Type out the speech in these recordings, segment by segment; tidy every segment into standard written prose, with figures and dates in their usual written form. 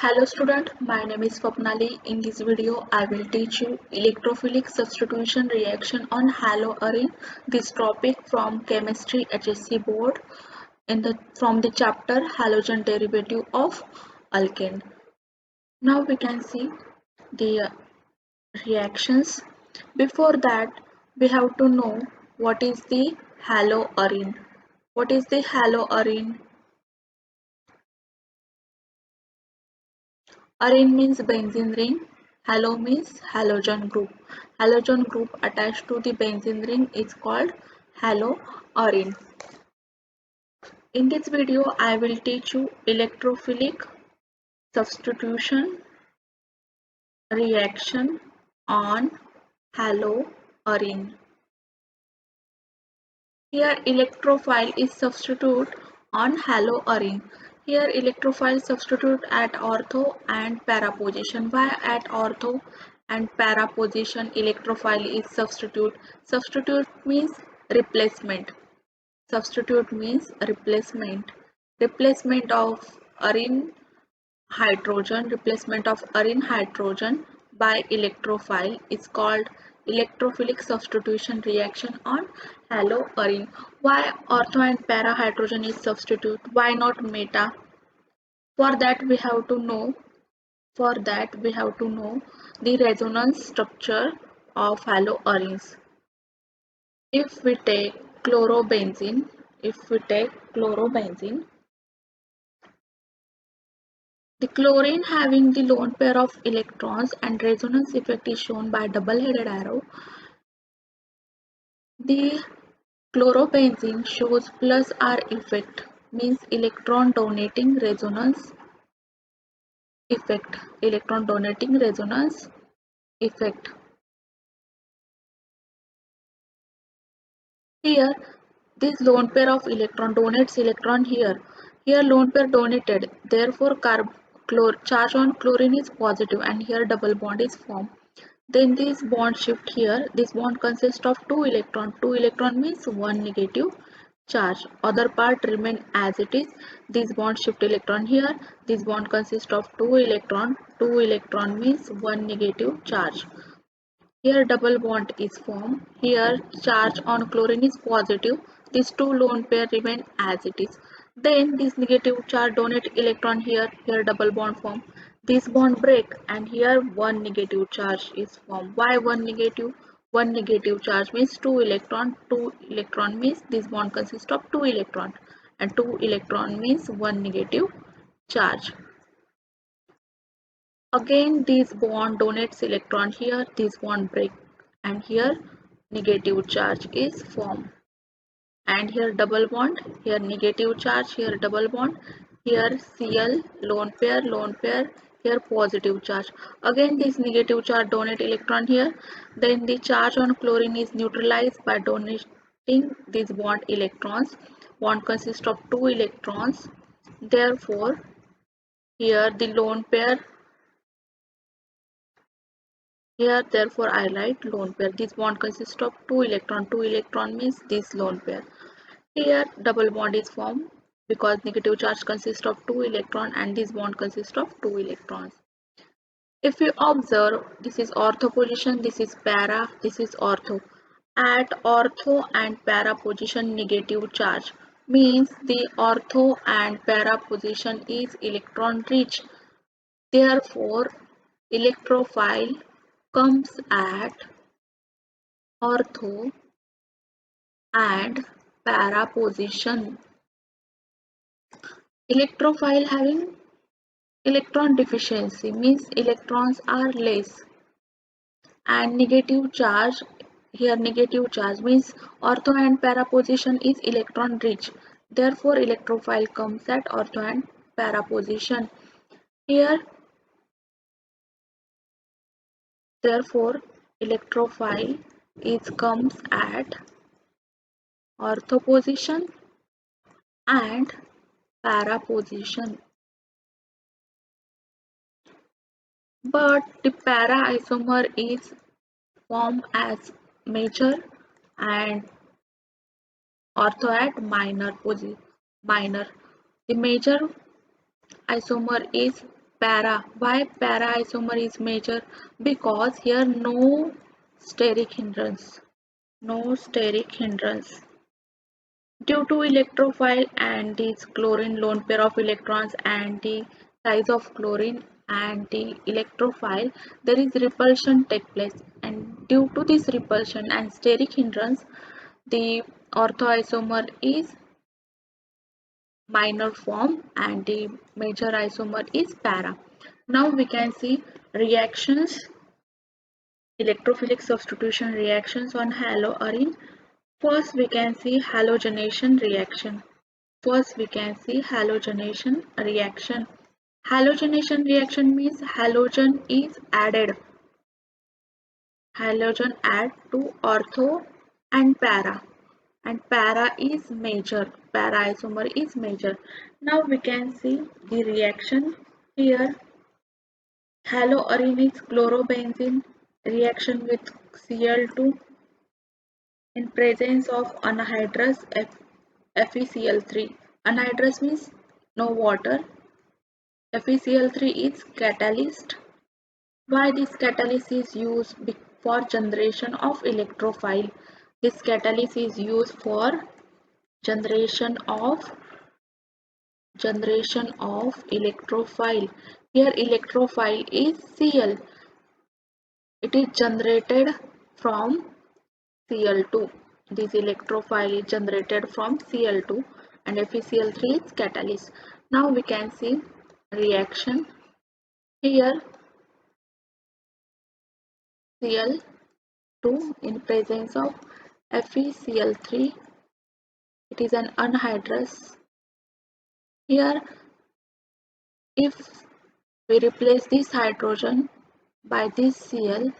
Hello student, my name is Swapnali. In this video, I will teach you electrophilic substitution reaction on haloarine. This topic from Chemistry HSC board from the chapter Halogen derivative of alkane. Now we can see the reactions. Before that, we have to know what is the haloarine. What is the haloarine? Arene means benzene ring. Halo means halogen group. Halogen group attached to the benzene ring is called haloarine. In this video, I will teach you electrophilic substitution reaction on haloarine. Here electrophile is substitute on haloarine. Here electrophile substitute at ortho and para position. Why at ortho and para position electrophile is substitute? Substitute means replacement. Substitute means replacement. Replacement of arene hydrogen by electrophile is called electrophilic substitution reaction on haloarine. Why ortho and para hydrogen is substitute? Why not meta? For that we have to know the resonance structure of haloarenes. If we take chlorobenzene, the chlorine having the lone pair of electrons and resonance effect is shown by double-headed arrow. The chlorobenzene shows plus R effect, means electron donating resonance effect. Here, this lone pair of electron donates electron here. Here lone pair donated, therefore charge on chlorine is positive and here double bond is formed. Then this bond shift here. This bond consists of two electron. Two electron means one negative charge. Other part remain as it is. This bond shift electron here. This bond consists of two electron. Two electron means one negative charge. Here double bond is formed. Here charge on chlorine is positive. These two lone pair remain as it is. Then this negative charge donate electron here. Here double bond form. This bond break and here one negative charge is formed. Why one negative? One negative charge means two electron. Two electron means this bond consists of two electron and two electron means one negative charge. Again this bond donates electron here, this bond break and here negative charge is formed. And here double bond, here negative charge, here double bond, here Cl lone pair, here positive charge. Again this negative charge donate electron here, then the charge on chlorine is neutralized by donating these bond electrons. Bond consists of two electrons, therefore here the lone pair. Here, therefore, I write lone pair. This bond consists of two electron. Two electron means this lone pair. Here, double bond is formed because negative charge consists of two electron and this bond consists of two electrons. If you observe, this is ortho position, this is para, this is ortho. At ortho and para position, negative charge means the ortho and para position is electron rich. Therefore, electrophile comes at ortho and para position. Electrophile having electron deficiency means electrons are less, and negative charge, here negative charge means ortho and para position is electron rich. Therefore electrophile comes at ortho and para position. Here therefore electrophile is comes at ortho position and para position. But the para isomer is formed as major and ortho at minor. The major isomer is Para. Why para isomer is major? Because here no steric hindrance. No steric hindrance. Due to electrophile and this chlorine lone pair of electrons and the size of chlorine and the electrophile, there is repulsion take place, and due to this repulsion and steric hindrance, the orthoisomer is minor form and the major isomer is para. Now we can see reactions, electrophilic substitution reactions on haloarine. First we can see halogenation reaction. First we can see halogenation reaction. Halogenation reaction means halogen is added. Halogen add to ortho and para. And para is major. Para isomer is major. Now we can see the reaction here. Haloarine is chlorobenzene reaction with Cl2 in presence of anhydrous FeCl3. Anhydrous means no water. FeCl3 is catalyst. Why this catalyst is used? For generation of electrophile. This catalyst is used for generation of electrophile. Here electrophile is Cl. It is generated from Cl2. This electrophile is generated from Cl2 and FeCl3 is catalyst. Now we can see reaction. Here Cl2 in presence of FeCl3. It is an anhydrous. Here if we replace this hydrogen by this Cl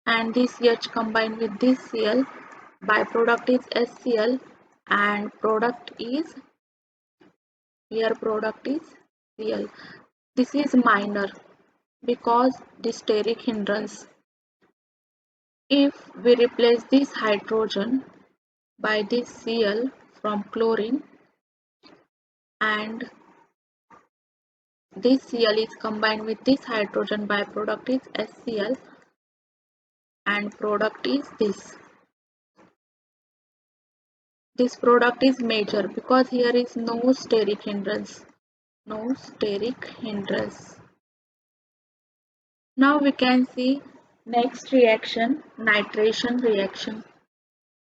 and this H combined with this Cl, byproduct is HCl and product is, here product is Cl. This is minor because the steric hindrance. If we replace this hydrogen by this Cl from chlorine and this Cl is combined with this hydrogen, byproduct is HCl and product is this. This product is major because here is no steric hindrance. No steric hindrance. Now we can see next reaction, nitration reaction.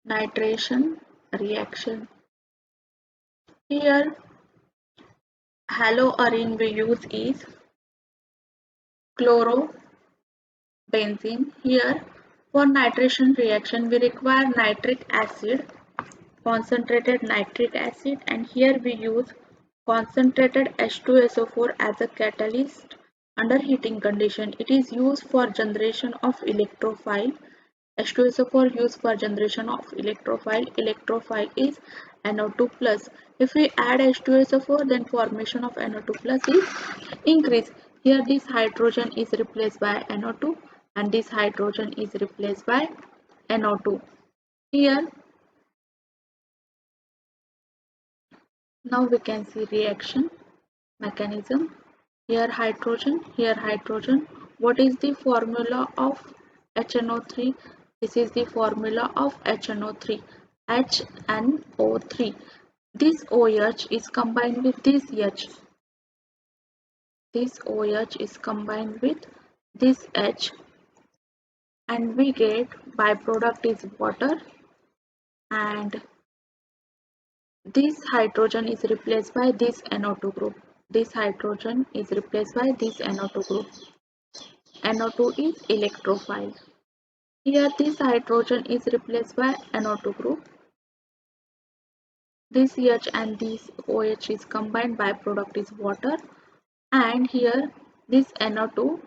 Nitration reaction. Here haloarine we use is chlorobenzene. Here for nitration reaction we require nitric acid, concentrated nitric acid, and here we use concentrated H2SO4 as a catalyst under heating condition. It is used for generation of electrophile. H2SO4 used for generation of electrophile. Electrophile is NO2 plus. If we add H2SO4, then formation of NO2 plus is increased. Here this hydrogen is replaced by NO2 and this hydrogen is replaced by NO2. Here now we can see reaction mechanism. Here hydrogen, here hydrogen. What is the formula of HNO3? This is the formula of HNO3. HNO3. This OH is combined with this H. This OH is combined with this H and we get byproduct is water and this hydrogen is replaced by this NO2 group. This hydrogen is replaced by this NO2 group. NO2 is electrophile. Here this hydrogen is replaced by NO2 group. This H and this OH is combined, byproduct is water, and here this NO2,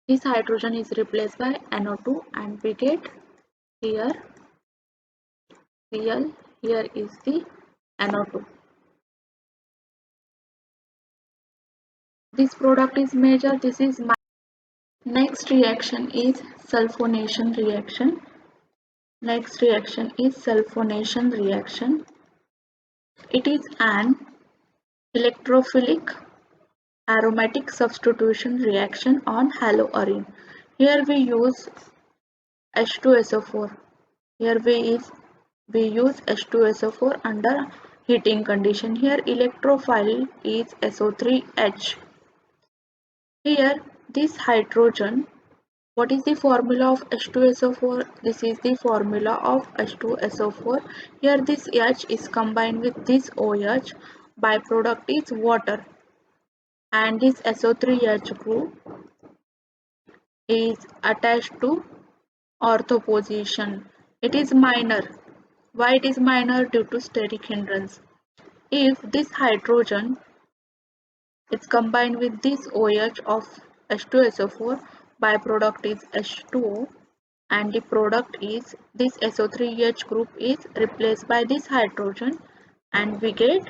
this hydrogen is replaced by NO2 and we get here Cl, here is the NO2. This product is major, this is my next reaction is sulfonation reaction. Next reaction is sulfonation reaction. It is an electrophilic aromatic substitution reaction on haloarine. Here we use H2SO4. Here we use H2SO4 under heating condition. Here electrophile is SO3H. Here this hydrogen, what is the formula of H2SO4? This is the formula of H2SO4. Here this H is combined with this OH. Byproduct is water. And this SO3H group is attached to ortho position. It is minor. Why it is minor? Due to steric hindrance. If this hydrogen is combined with this OH of H2SO4, byproduct is H2O, and the product is this SO3H group is replaced by this hydrogen, and we get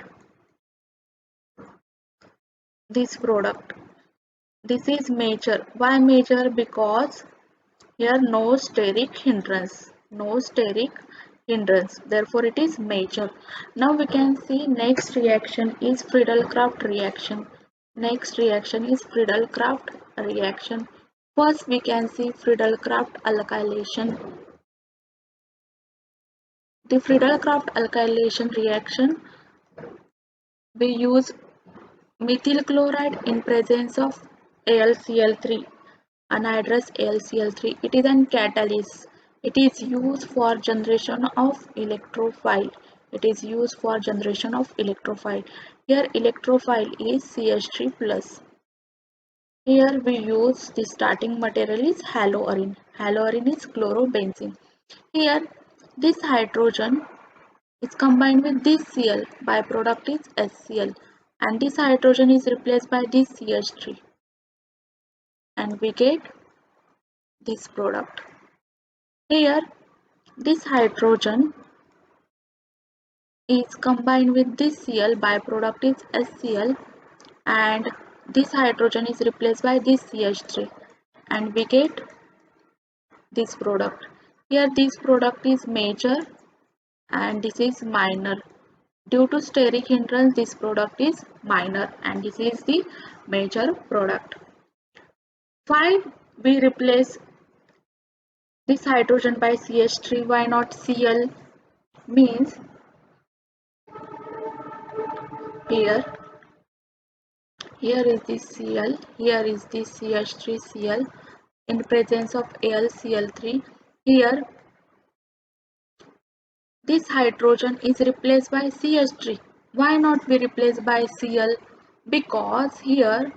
this product. This is major. Why major? Because here no steric hindrance. No steric hindrance. Therefore it is major. Now we can see next reaction is Friedel-Crafts reaction. Next reaction is Friedel-Crafts reaction. First we can see Friedel-Crafts alkylation. The Friedel-Crafts alkylation reaction, we use methyl chloride in presence of AlCl3, anhydrous AlCl3. It is an catalyst. It is used for generation of electrophile. It is used for generation of electrophile. Here electrophile is CH3 plus. Here we use the starting material is haloarine. Haloarine is chlorobenzene. Here this hydrogen is combined with this Cl. Byproduct is HCl. And this hydrogen is replaced by this CH3. And we get this product. Here this hydrogen is combined with this Cl, byproduct is HCl, and this hydrogen is replaced by this CH3, and we get this product. Here this product is major and this is minor. Due to steric hindrance, this product is minor and this is the major product. 5. We replace this hydrogen by CH3. Why not Cl? Means here is this Cl, here is this CH3Cl in presence of AlCl3. Here this hydrogen is replaced by CH3. Why not we replace by Cl? Because here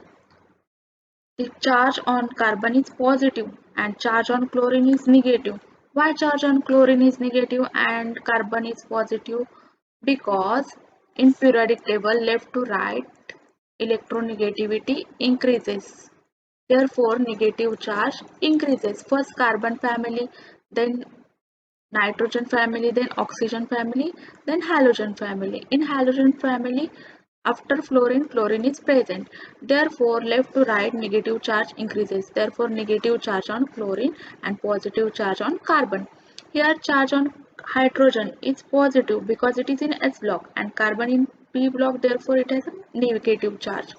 the charge on carbon is positive and charge on chlorine is negative. Why charge on chlorine is negative and carbon is positive? Because in periodic table left to right electronegativity increases. Therefore negative charge increases. First carbon family, then nitrogen family, then oxygen family, then halogen family. In halogen family, after fluorine, chlorine is present. Therefore, left to right negative charge increases. Therefore, negative charge on chlorine and positive charge on carbon. Here charge on hydrogen is positive because it is in S block and carbon in P block. Therefore, it has a negative charge.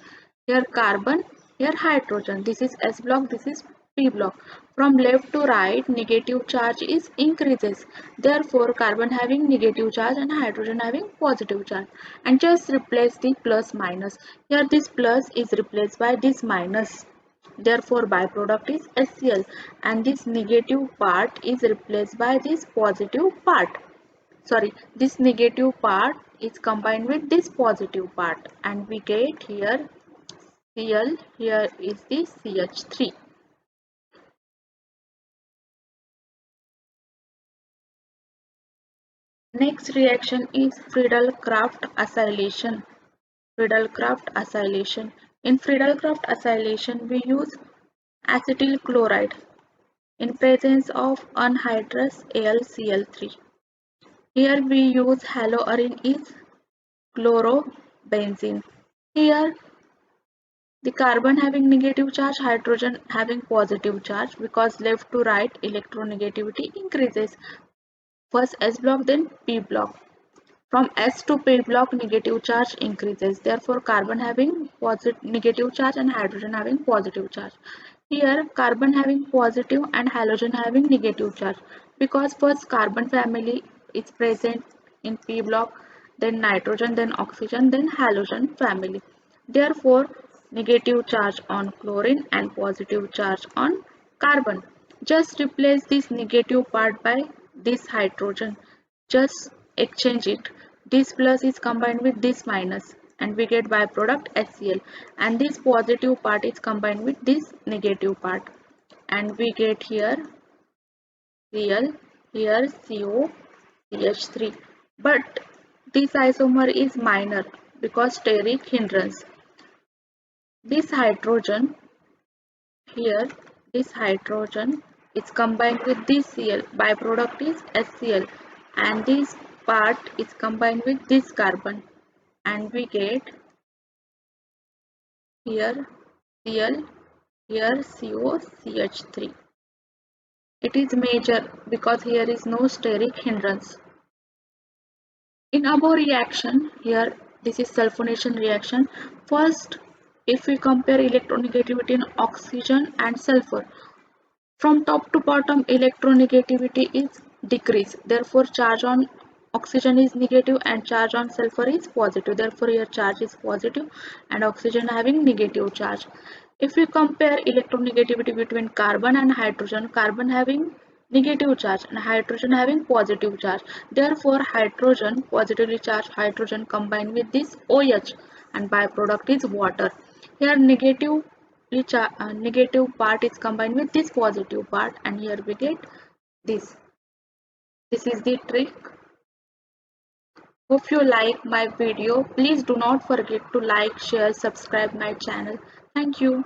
Here carbon, here hydrogen. This is S block, this is P block. From left to right, negative charge is increases. Therefore, carbon having negative charge and hydrogen having positive charge. And just replace the plus minus. Here this plus is replaced by this minus. Therefore, byproduct is HCl and this negative part is replaced by this positive part. Sorry, this negative part is combined with this positive part and we get here Cl, here is the CH3. Next reaction is Friedel-Crafts acylation. Friedel-Crafts acylation. In Friedel-Crafts acylation, we use acetyl chloride in presence of anhydrous AlCl3. Here we use haloarine is chlorobenzene. Here the carbon having negative charge, hydrogen having positive charge because left to right electronegativity increases. First S block then P block. From S to P block, negative charge increases. Therefore, carbon having positive negative charge and hydrogen having positive charge. Here, carbon having positive and halogen having negative charge. Because first carbon family is present in P block, then nitrogen, then oxygen, then halogen family. Therefore, negative charge on chlorine and positive charge on carbon. Just replace this negative part by this hydrogen. Just exchange it. This plus is combined with this minus and we get byproduct HCl, and this positive part is combined with this negative part and we get here Cl, here COCH3. But this isomer is minor because steric hindrance. This hydrogen here, this hydrogen is combined with this Cl. Byproduct is HCl, and this part is combined with this carbon and we get here Cl, here COCH3. It is major because here is no steric hindrance. In above reaction, here this is sulfonation reaction. First, if we compare electronegativity in oxygen and sulfur, from top to bottom electronegativity is decreased. Therefore, charge on oxygen is negative and charge on sulfur is positive. Therefore, here charge is positive and oxygen having negative charge. If we compare electronegativity between carbon and hydrogen, carbon having negative charge and hydrogen having positive charge. Therefore, hydrogen, positively charged hydrogen combined with this OH and byproduct is water. Here negative part is combined with this positive part and here we get this. This is the trick. Hope you like my video. Please do not forget to like, share, subscribe my channel. Thank you.